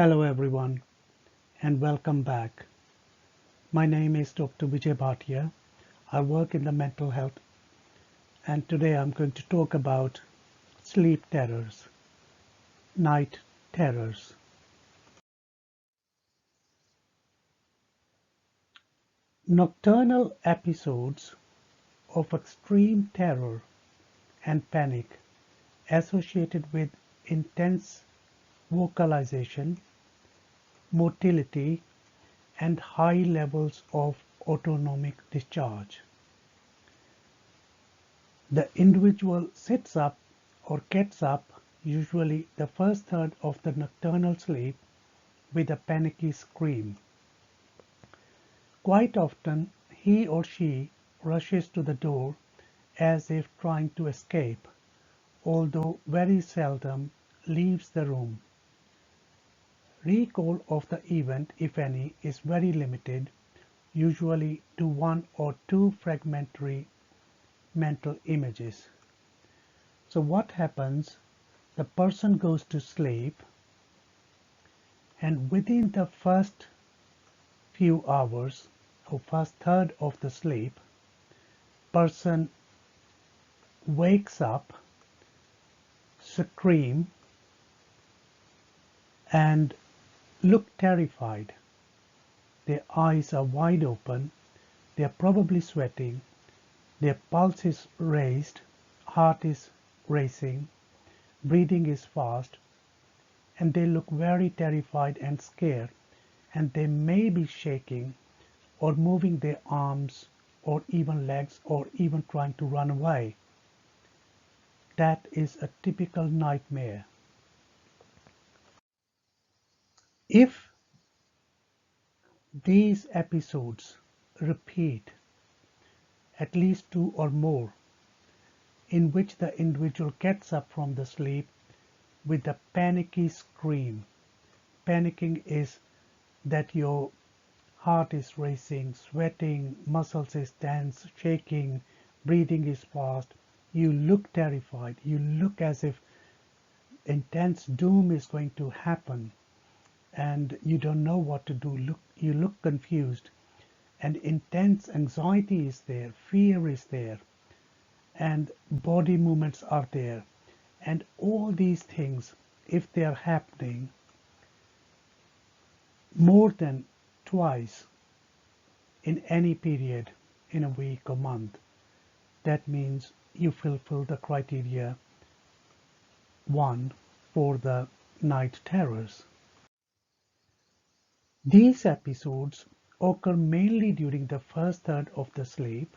Hello everyone and welcome back. My name is Dr. Vijay Bhatia. I work in the mental health and today I'm going to talk about sleep terrors, night terrors. Nocturnal episodes of extreme terror and panic associated with intense vocalization, motility, and high levels of autonomic discharge. The individual sits up or gets up, usually the first third of the nocturnal sleep, with a panicky scream. Quite often, he or she rushes to the door as if trying to escape, although very seldom leaves the room. Recall of the event, if any, is very limited, usually to one or two fragmentary mental images. So what happens? The person goes to sleep, and within the first few hours or first third of the sleep, person wakes up, scream, and look terrified. Their eyes are wide open, they are probably sweating, their pulse is raised, heart is racing, breathing is fast, and they look very terrified and scared, and they may be shaking or moving their arms or even legs or even trying to run away. That is a typical nightmare. If these episodes repeat at least two or more, in which the individual gets up from the sleep with a panicky scream. Panicking is that your heart is racing, sweating, muscles is tense, shaking, breathing is fast. You look terrified. You look as if intense doom is going to happen and you don't know what to do. You look confused, and intense anxiety is there, fear is there, and body movements are there. And all these things, if they are happening more than twice in any period in a week or month, that means you fulfill the criteria 1 for the night terrors. These episodes occur mainly during the first third of the sleep,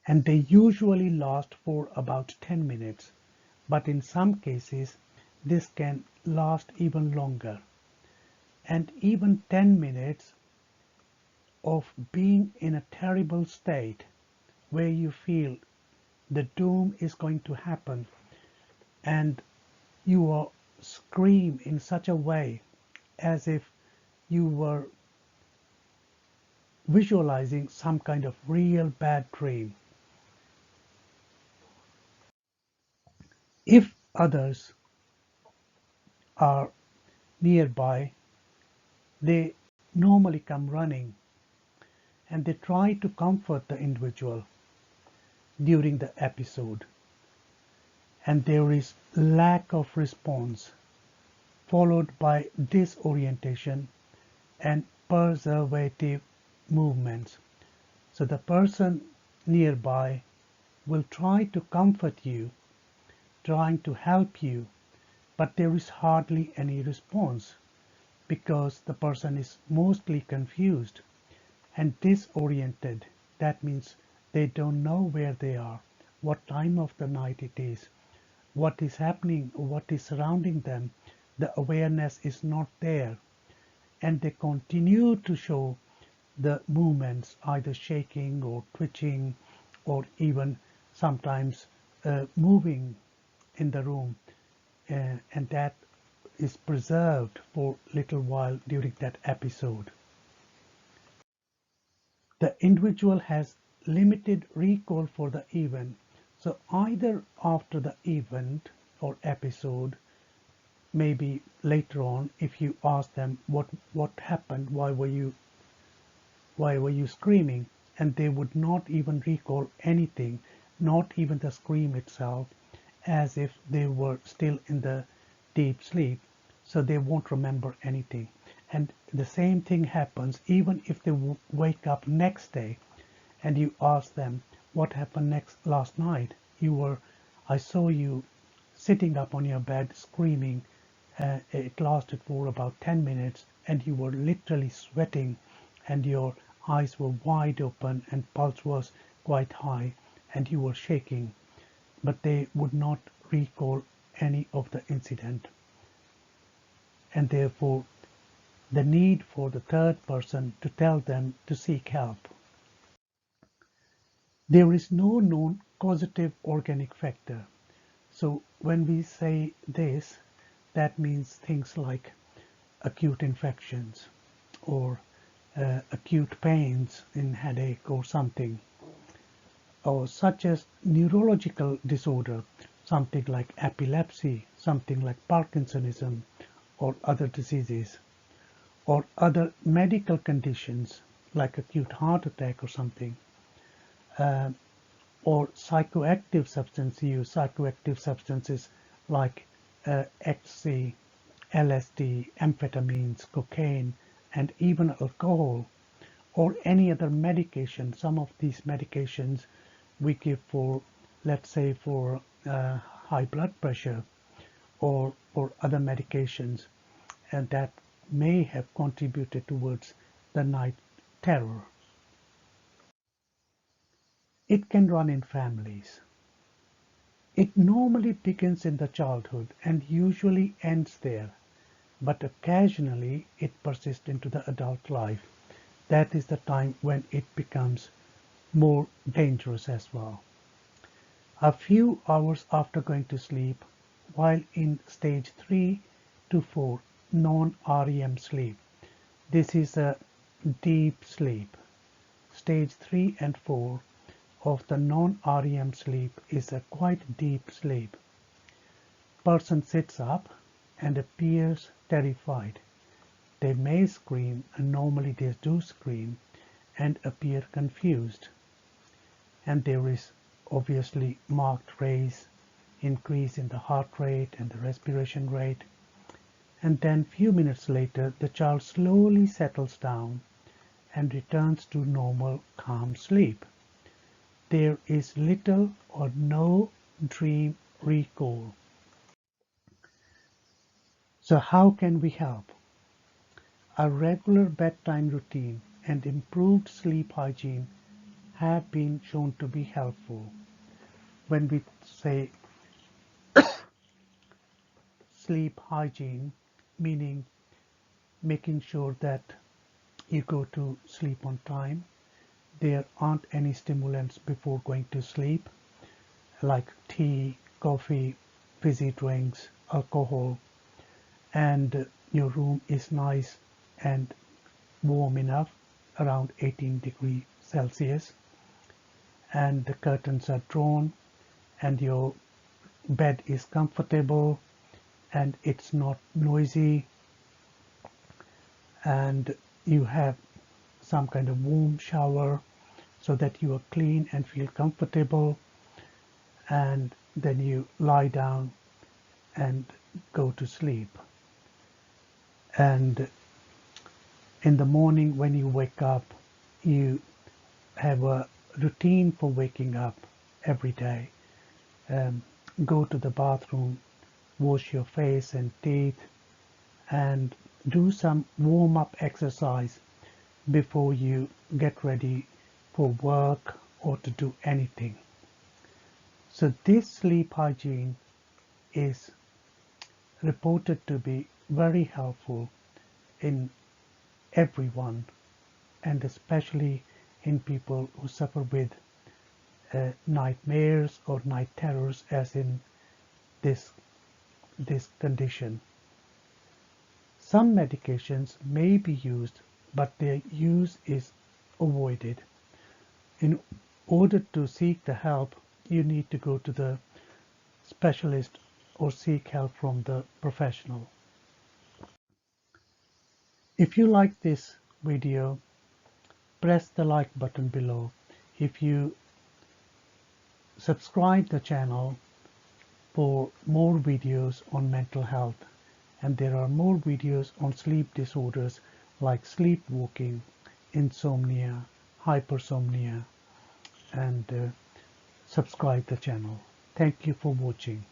and they usually last for about 10 minutes, but in some cases this can last even longer. And even 10 minutes of being in a terrible state where you feel the doom is going to happen and you will scream in such a way as if you were visualizing some kind of real bad dream. If others are nearby, they normally come running and they try to comfort the individual during the episode, and there is lack of response followed by disorientation and perseverative movements. So the person nearby will try to comfort you, trying to help you, but there is hardly any response because the person is mostly confused and disoriented. That means they don't know where they are, what time of the night it is, what is happening, what is surrounding them. The awareness is not there, and they continue to show the movements, either shaking or twitching or even sometimes moving in the room, and that is preserved for a little while during that episode. The individual has limited recall for the event, so either after the event or episode maybe later on, if you ask them what happened, why were you screaming, and they would not even recall anything, not even the scream itself, as if they were still in the deep sleep, so they won't remember anything. And the same thing happens even if they wake up next day and you ask them what happened last night. I saw you sitting up on your bed screaming. It lasted for about 10 minutes and you were literally sweating and your eyes were wide open and pulse was quite high and you were shaking, but they would not recall any of the incident. And therefore, the need for the third person to tell them to seek help. There is no known causative organic factor. So when we say this, that means things like acute infections or acute pains in headache or something, or such as neurological disorder, something like epilepsy, something like Parkinsonism or other diseases, or other medical conditions like acute heart attack or something, or psychoactive substance use, psychoactive substances like ecstasy, LSD, amphetamines, cocaine, and even alcohol, or any other medication. Some of these medications we give for, let's say, for high blood pressure or other medications, and that may have contributed towards the night terror. It can run in families. It normally begins in the childhood and usually ends there, but occasionally it persists into the adult life. That is the time when it becomes more dangerous as well. A few hours after going to sleep, while in stage 3 to 4 non-REM sleep, this is a deep sleep. Stage 3 and 4 of the non-REM sleep is a quite deep sleep. Person sits up and appears terrified. They may scream, and normally they do scream, and appear confused. And there is obviously marked increase in the heart rate and the respiration rate. And then few minutes later, the child slowly settles down and returns to normal calm sleep. There is little or no dream recall. So how can we help? A regular bedtime routine and improved sleep hygiene have been shown to be helpful. When we say sleep hygiene, meaning making sure that you go to sleep on time, there aren't any stimulants before going to sleep, like tea, coffee, fizzy drinks, alcohol, and your room is nice and warm enough, around 18 degrees Celsius, and the curtains are drawn and your bed is comfortable and it's not noisy, and you have some kind of warm shower so that you are clean and feel comfortable, and then you lie down and go to sleep. And in the morning when you wake up, you have a routine for waking up every day. Go to the bathroom, wash your face and teeth, and do some warm-up exercise before you get ready for work or to do anything. So this sleep hygiene is reported to be very helpful in everyone, and especially in people who suffer with nightmares or night terrors, as in this condition. Some medications may be used, but their use is avoided. In order to seek the help, you need to go to the specialist or seek help from the professional. If you like this video, press the like button below. If you subscribe the channel for more videos on mental health, and there are more videos on sleep disorders like sleepwalking, insomnia, hypersomnia, and subscribe the channel. Thank you for watching.